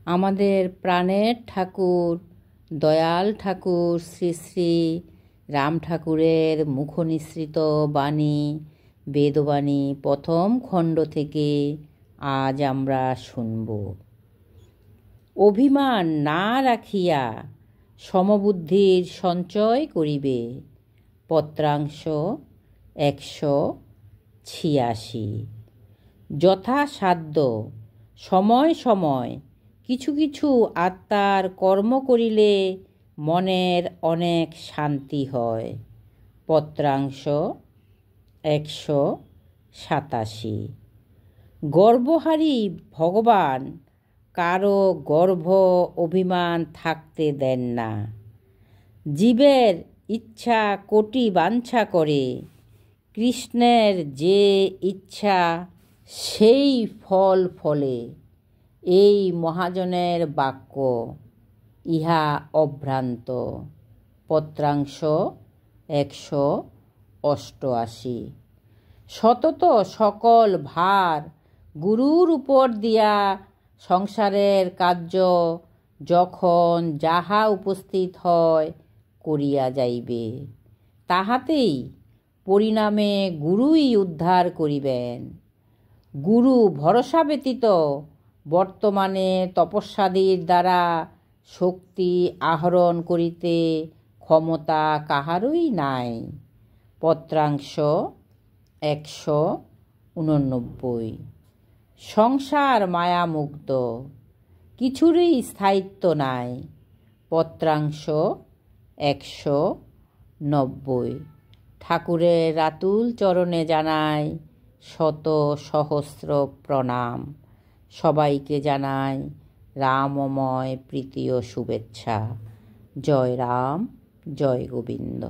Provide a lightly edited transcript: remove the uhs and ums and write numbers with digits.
আমাদের প্রাণের ঠাকুর দয়াল ঠাকুর শ্রী শ্রী রাম ঠাকুরের মুখনিসৃত বাণী বেদবাণী প্রথম খণ্ড থেকে আজ আমরা শুনব। অভিমান না রাখিয়া সমবুদ্ধির সঞ্চয় করিবে। পত্রাংশ 186। যথাসাধ্য সময় সময় কিছু কিছু আত্মার কর্ম করিলে মনের অনেক শান্তি হয়। পত্রাংশ 187। গর্বহারী ভগবান কারো গর্ভ অভিমান থাকতে দেন না। জীবের ইচ্ছা কোটি বাঞ্ছা করে, কৃষ্ণের যে ইচ্ছা সেই ফল ফলে। এই মহাজনের বাক্য, ইহা অভ্রান্ত। পত্রাংশ 188। সতত সকল ভার গুরুর উপর দিয়া সংসারের কার্য যখন যাহা উপস্থিত হয় করিয়া যাইবে, তাহাতেই পরিণামে গুরুই উদ্ধার করিবেন। গুরু ভরসা ব্যতীত বর্তমানে তপস্যাদির দ্বারা শক্তি আহরণ করিতে ক্ষমতা কাহারই নাই। পত্রাংশ 189। সংসার মায়ামুক্ত, কিছুরই স্থায়িত্ব নাই। পত্রাংশ 190। ঠাকুরের রাতুল চরণে জানাই শত সহস্র প্রণাম। সবাইকে জানাই রামময় প্রীতি ও শুভেচ্ছা। জয় রাম, জয় গোবিন্দ।